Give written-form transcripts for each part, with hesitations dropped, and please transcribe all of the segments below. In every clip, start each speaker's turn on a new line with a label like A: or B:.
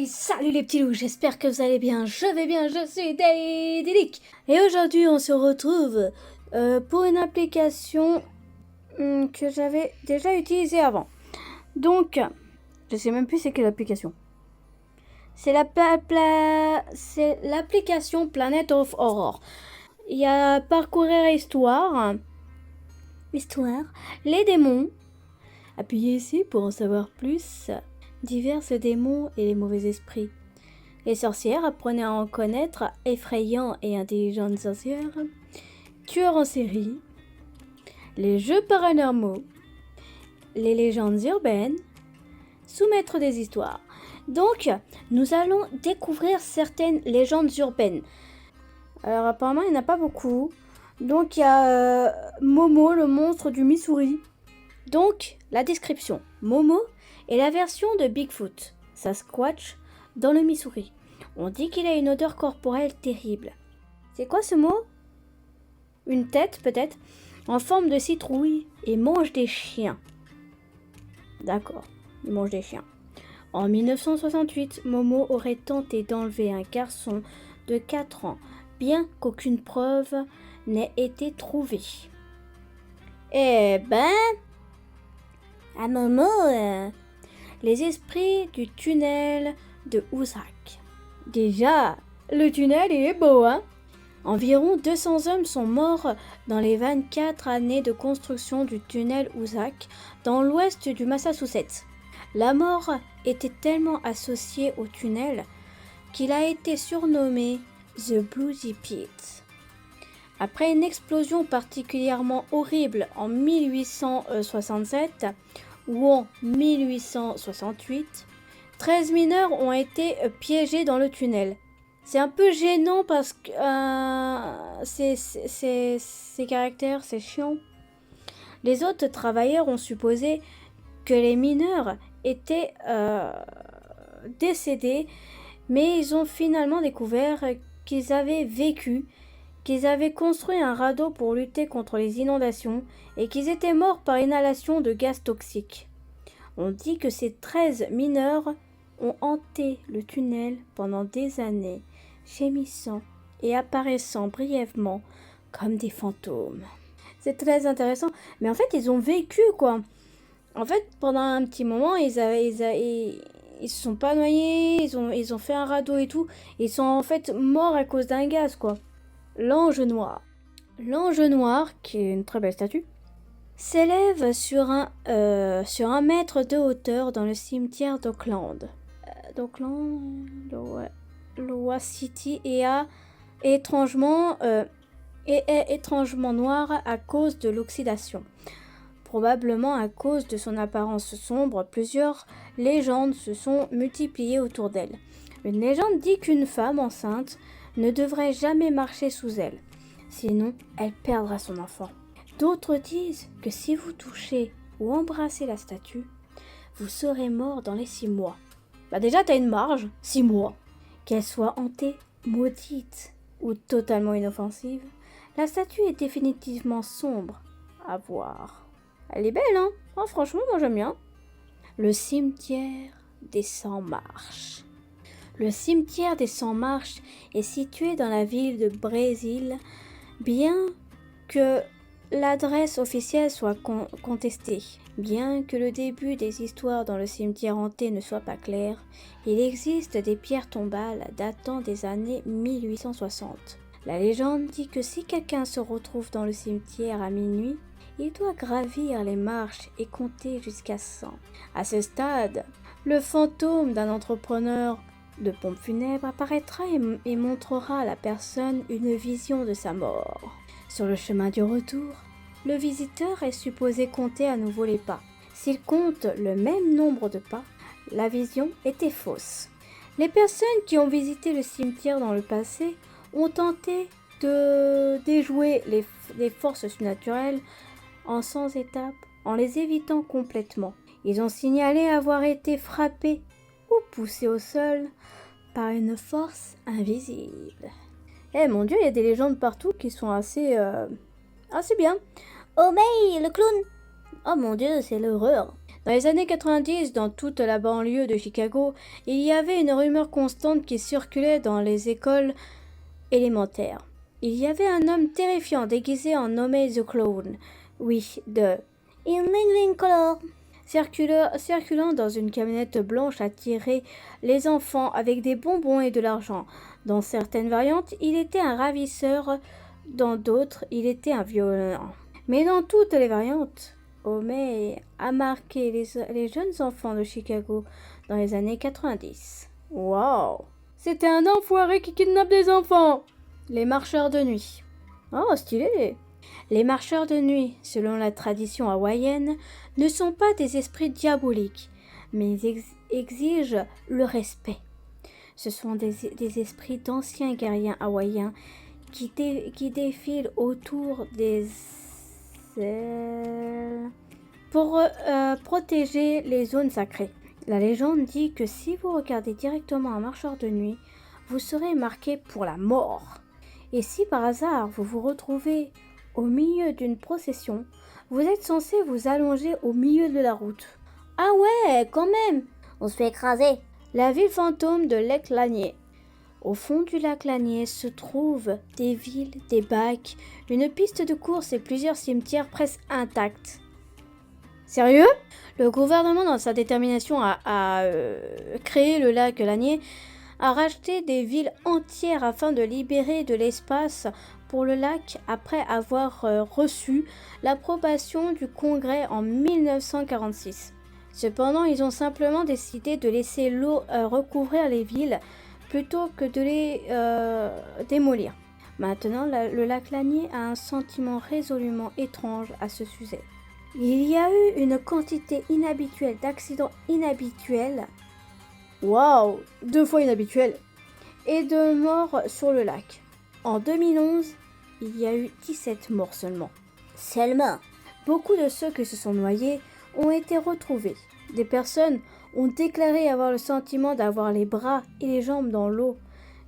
A: Hey, salut les petits loups, j'espère que vous allez bien, je vais bien, je suis Dailylic. Et aujourd'hui on se retrouve pour une application que j'avais déjà utilisée avant. Donc, je sais même plus c'est quelle application. C'est c'est l'application Planet of Horror. Il y a parcourir histoire, les démons. Appuyez ici pour en savoir plus. Divers démons et les mauvais esprits. Les sorcières, apprenez à en connaître, effrayants et intelligentes sorcières. Tueurs en série. Les jeux paranormaux. Les légendes urbaines. Soumettre des histoires. Donc, nous allons découvrir certaines légendes urbaines. Alors apparemment, il n'y en a pas beaucoup. Donc, il y a Momo, le monstre du Missouri. Donc, la description. Momo est la version de Bigfoot, Sasquatch, dans le Missouri. On dit qu'il a une odeur corporelle terrible. C'est quoi ce mot? Une tête, peut-être, en forme de citrouille et mange des chiens. D'accord, il mange des chiens. En 1968, Momo aurait tenté d'enlever un garçon de 4 ans, bien qu'aucune preuve n'ait été trouvée. Eh ben, à Momo, les esprits du tunnel de Housac. Déjà, le tunnel il est beau, hein? Environ 200 hommes sont morts dans les 24 années de construction du tunnel Housac dans l'ouest du Massachusetts. La mort était tellement associée au tunnel qu'il a été surnommé The Bloody Pit. Après une explosion particulièrement horrible en 1867 ou en 1868, 13 mineurs ont été piégés dans le tunnel. C'est un peu gênant parce que ces caractères, c'est chiant. Les autres travailleurs ont supposé que les mineurs étaient décédés, mais ils ont finalement découvert qu'ils avaient vécu, qu'ils avaient construit un radeau pour lutter contre les inondations et qu'ils étaient morts par inhalation de gaz toxiques. On dit que ces 13 mineurs ont hanté le tunnel pendant des années, gémissant et apparaissant brièvement comme des fantômes. C'est très intéressant, mais en fait ils ont vécu quoi. En fait pendant un petit moment ils se sont pas noyés, ils ont fait un radeau et tout, ils sont en fait morts à cause d'un gaz quoi. L'ange noir. L'ange noir, qui est une très belle statue, s'élève sur un mètre de hauteur dans le cimetière d'Oakland. Iowa City est étrangement noir à cause de l'oxydation. Probablement à cause de son apparence sombre, plusieurs légendes se sont multipliées autour d'elle. Une légende dit qu'une femme enceinte ne devrait jamais marcher sous elle, sinon elle perdra son enfant. D'autres disent que si vous touchez ou embrassez la statue, vous serez mort dans les 6 mois. Bah déjà t'as une marge, 6 mois. Qu'elle soit hantée, maudite ou totalement inoffensive, la statue est définitivement sombre à voir. Elle est belle hein, oh, franchement moi j'aime bien. Le cimetière des 100 marches. Le cimetière des 100 marches est situé dans la ville de Brésil, bien que l'adresse officielle soit contestée. Bien que le début des histoires dans le cimetière hanté ne soit pas clair, il existe des pierres tombales datant des années 1860. La légende dit que si quelqu'un se retrouve dans le cimetière à minuit, il doit gravir les marches et compter jusqu'à 100. À ce stade, le fantôme d'un entrepreneur de pompes funèbres apparaîtra et montrera à la personne une vision de sa mort. Sur le chemin du retour, le visiteur est supposé compter à nouveau les pas. S'il compte le même nombre de pas, la vision était fausse. Les personnes qui ont visité le cimetière dans le passé ont tenté de déjouer les forces surnaturelles en 100 étapes en les évitant complètement. Ils ont signalé avoir été frappés ou poussés au sol par une force invisible. Eh mon dieu, il y a des légendes partout qui sont assez bien. Oh May, le clown! Oh mon dieu, c'est l'horreur. Dans les années 90, dans toute la banlieue de Chicago, il y avait une rumeur constante qui circulait dans les écoles élémentaires. Il y avait un homme terrifiant déguisé en nommé The Clown. Oui, de In Living Color. Circulant dans une camionnette blanche attirait les enfants avec des bonbons et de l'argent. Dans certaines variantes, il était un ravisseur, dans d'autres, il était un violent. Mais dans toutes les variantes, Homais a marqué les jeunes enfants de Chicago dans les années 90. Wow! C'était un enfoiré qui kidnappe des enfants! Les marcheurs de nuit. Oh, stylé! Les marcheurs de nuit, selon la tradition hawaïenne, ne sont pas des esprits diaboliques, mais ils exigent le respect. Ce sont des esprits d'anciens guerriers hawaïens qui défilent autour des ailes pour protéger les zones sacrées. La légende dit que si vous regardez directement un marcheur de nuit, vous serez marqué pour la mort. Et si par hasard vous vous retrouvez au milieu d'une procession, vous êtes censé vous allonger au milieu de la route. Ah ouais, quand même! On se fait écraser. La ville fantôme de Lac Lanier. Au fond du lac Lanier se trouvent des villes, des bacs, une piste de course et plusieurs cimetières presque intacts. Sérieux? Le gouvernement, dans sa détermination à créer le lac Lanier, a racheté des villes entières afin de libérer de l'espace pour le lac après avoir reçu l'approbation du Congrès en 1946. Cependant, ils ont simplement décidé de laisser l'eau recouvrir les villes plutôt que de les démolir. Maintenant, le lac Lanier a un sentiment résolument étrange à ce sujet. Il y a eu une quantité inhabituelle d'accidents inhabituels. Waouh, 2 fois inhabituels. Et de morts sur le lac. En 2011, il y a eu 17 morts seulement. Seulement. Beaucoup de ceux qui se sont noyés ont été retrouvés. Des personnes ont déclaré avoir le sentiment d'avoir les bras et les jambes dans l'eau,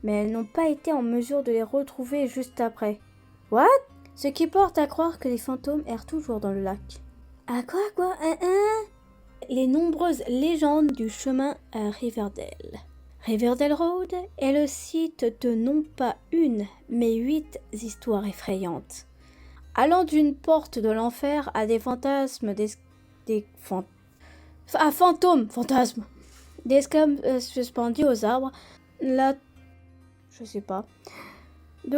A: mais elles n'ont pas été en mesure de les retrouver juste après. What? Ce qui porte à croire que les fantômes errent toujours dans le lac. Ah quoi? Les nombreuses légendes du chemin à Riverdale. Riverdale Road est le site de non pas une, mais 8 histoires effrayantes. Allant d'une porte de l'enfer à des fantasmes, fantasmes, des esclaves suspendus aux arbres, de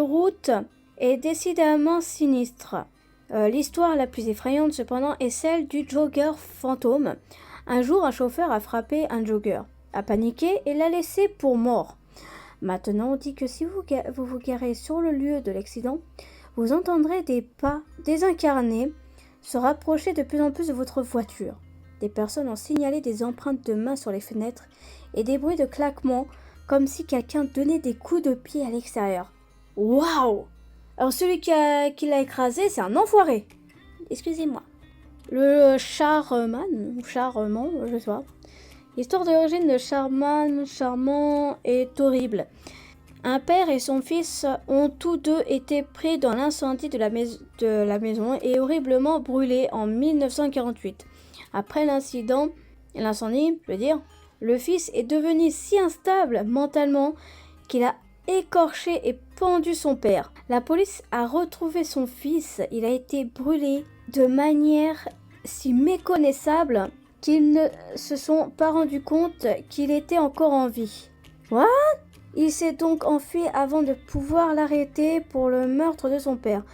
A: route est décidément sinistre. L'histoire la plus effrayante cependant est celle du jogger fantôme. Un jour, un chauffeur a frappé un jogger, a paniqué et l'a laissé pour mort. Maintenant, on dit que si vous vous garez sur le lieu de l'accident, vous entendrez des pas désincarnés se rapprocher de plus en plus de votre voiture. Des personnes ont signalé des empreintes de mains sur les fenêtres et des bruits de claquements comme si quelqu'un donnait des coups de pied à l'extérieur. Waouh! Alors celui qui l'a écrasé, c'est un enfoiré. Excusez-moi. Le Charman, je sais pas. L'histoire d'origine de Charmant est horrible. Un père et son fils ont tous deux été pris dans l'incendie de la maison et horriblement brûlés en 1948. Après l'incendie, le fils est devenu si instable mentalement qu'il a écorché et pendu son père. La police a retrouvé son fils. Il a été brûlé de manière si méconnaissable qu'ils ne se sont pas rendus compte qu'il était encore en vie. What? Il s'est donc enfui avant de pouvoir l'arrêter pour le meurtre de son père.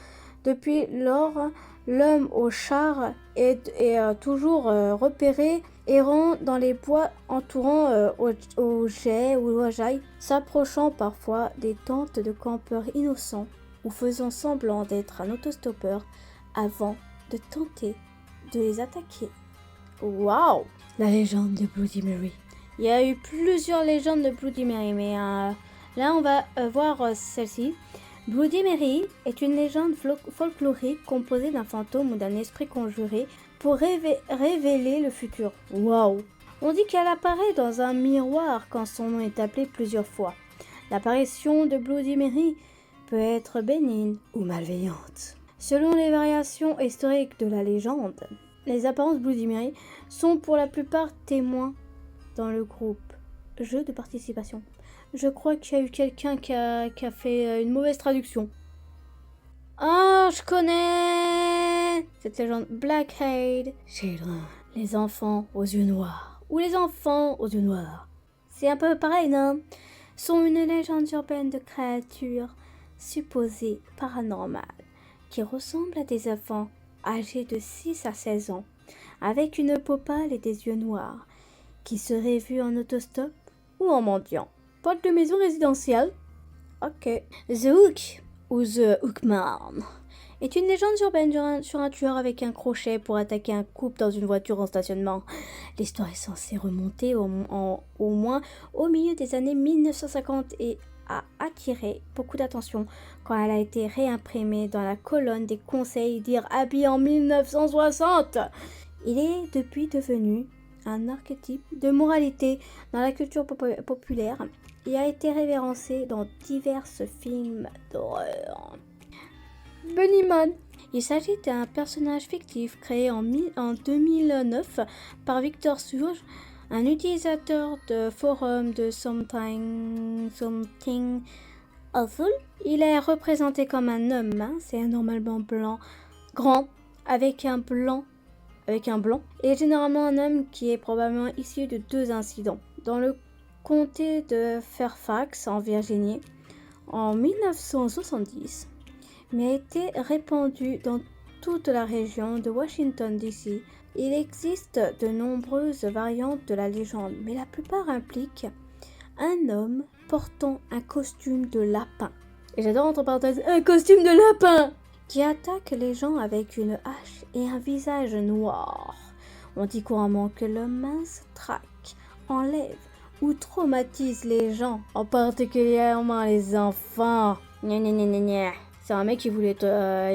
A: Depuis lors, l'homme au char est toujours repéré, errant dans les bois entourant au jet ou au jaille, s'approchant parfois des tentes de campeurs innocents ou faisant semblant d'être un autostoppeur avant de tenter de les attaquer. Waouh! La légende de Bloody Mary. Il y a eu plusieurs légendes de Bloody Mary, mais là on va voir celle-ci. Bloody Mary est une légende folklorique composée d'un fantôme ou d'un esprit conjuré pour révéler le futur. Waouh! On dit qu'elle apparaît dans un miroir quand son nom est appelé plusieurs fois. L'apparition de Bloody Mary peut être bénigne ou malveillante. Selon les variations historiques de la légende, Les apparences Bloody Mary sont pour la plupart témoins dans le groupe jeu de participation. Je crois qu'il y a eu quelqu'un qui a fait une mauvaise traduction. Ah, je connais cette légende. Black-eyed children. Les enfants aux yeux noirs. Ou les enfants aux yeux noirs. C'est un peu pareil, non? Sont une légende urbaine de créatures supposées paranormales qui ressemblent à des enfants âgés de 6 à 16 ans avec une peau pâle et des yeux noirs qui seraient vus en autostop ou en mendiant. Porte de maison résidentielle. Ok. The Hook ou The Hookman est une légende urbaine sur un tueur avec un crochet pour attaquer un couple dans une voiture en stationnement. L'histoire est censée remonter au moins au milieu des années 1950 et a attiré beaucoup d'attention quand elle a été réimprimée dans la colonne des conseils d'Irhabi en 1960. Il est depuis devenu un archétype de moralité dans la culture populaire et a été révérencé dans divers films d'horreur. Bunnyman. Il s'agit d'un personnage fictif créé en 2009 par Victor Surge, un utilisateur de forum de Something Awful. Il est représenté comme un homme mince et anormalement blanc, grand, avec un blanc, et généralement un homme qui est probablement issu de 2 incidents. Dans le comté de Fairfax, en Virginie, en 1970, mais a été répandu dans toute la région de Washington DC. Il existe de nombreuses variantes de la légende, mais la plupart impliquent un homme portant un costume de lapin. Et j'adore entre parenthèses, un costume de lapin qui attaque les gens avec une hache et un visage noir. On dit couramment que l'homme mince traque, enlève ou traumatise les gens, en particulièrement les enfants. C'est un mec qui voulait être,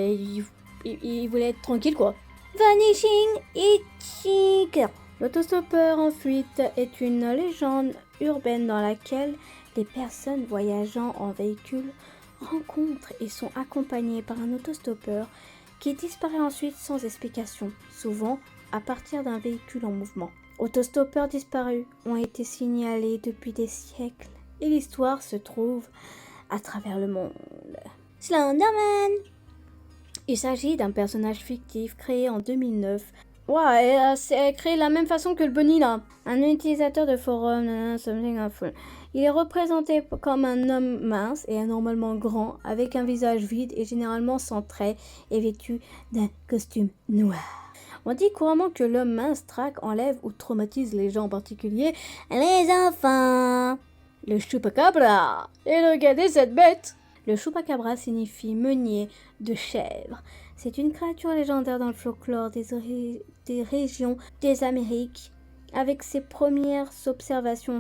A: il voulait être tranquille quoi. Vanishing Hitchhiker. L'autostoppeur en fuite est une légende urbaine dans laquelle les personnes voyageant en véhicule rencontrent et sont accompagnées par un autostoppeur qui disparaît ensuite sans explication, souvent à partir d'un véhicule en mouvement. Autostoppeurs disparus ont été signalés depuis des siècles et l'histoire se trouve à travers le monde. Slenderman. Il s'agit d'un personnage fictif créé en 2009. Ouais, c'est créé de la même façon que le Bunny là. Un utilisateur de forum, something awful. Il est représenté comme un homme mince et anormalement grand, avec un visage vide et généralement sans traits et vêtu d'un costume noir. On dit couramment que l'homme mince traque, enlève ou traumatise les gens, en particulier les enfants. Le chupacabra. Et regardez cette bête. Le chupacabra signifie meunier de chèvre. C'est une créature légendaire dans le folklore des régions des Amériques, avec ses premières observations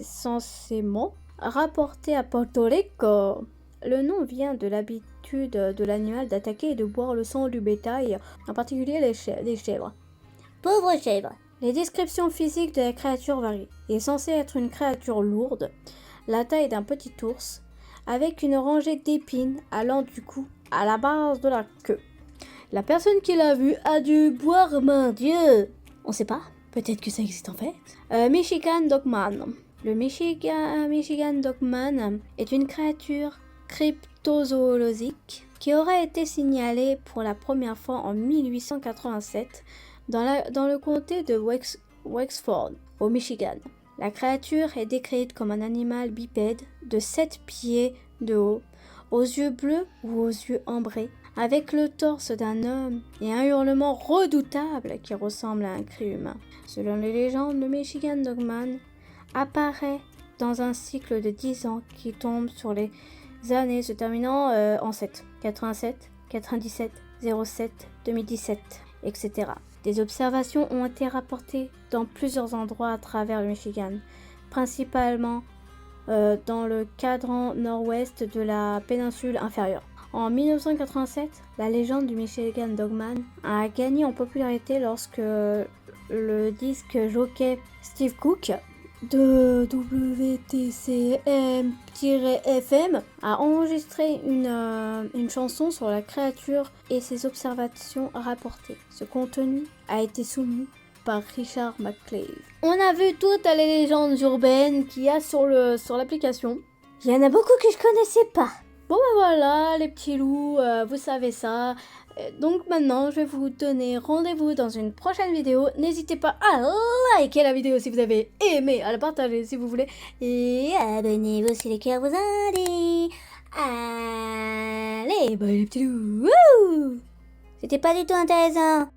A: censément rapportées à Porto Rico. Le nom vient de l'habitude de l'animal d'attaquer et de boire le sang du bétail, en particulier les chèvres. Pauvres chèvres. Les descriptions physiques de la créature varient. Il est censé être une créature lourde, la taille d'un petit ours, avec une rangée d'épines allant du cou à la base de la queue. La personne qui l'a vu a dû boire mon Dieu. On sait pas, peut-être que ça existe en fait. Michigan Dogman. Le Michigan Dogman est une créature cryptozoologique qui aurait été signalée pour la première fois en 1887 dans le comté de Wexford, au Michigan. La créature est décrite comme un animal bipède de 7 pieds de haut, aux yeux bleus ou aux yeux ambrés, avec le torse d'un homme et un hurlement redoutable qui ressemble à un cri humain. Selon les légendes, le Michigan Dogman apparaît dans un cycle de 10 ans qui tombe sur les années se terminant en 7, 87, 97, 07, 2017, etc. Des observations ont été rapportées dans plusieurs endroits à travers le Michigan, principalement dans le cadran nord-ouest de la péninsule inférieure. En 1987, la légende du Michigan Dogman a gagné en popularité lorsque le disque jockey Steve Cook de WTCM-FM a enregistré une chanson sur la créature et ses observations rapportées. Ce contenu a été soumis par Richard McClave. On a vu toutes les légendes urbaines qu'il y a sur l'application. Il y en a beaucoup que je connaissais pas. Bon ben voilà les petits loups, vous savez ça. Donc maintenant je vais vous donner rendez-vous dans une prochaine vidéo. N'hésitez pas à liker la vidéo si vous avez aimé, à la partager si vous voulez. Et abonnez-vous si les cœurs vous indiquent. Allez, bah les petits loups. Wouh, c'était pas du tout intéressant.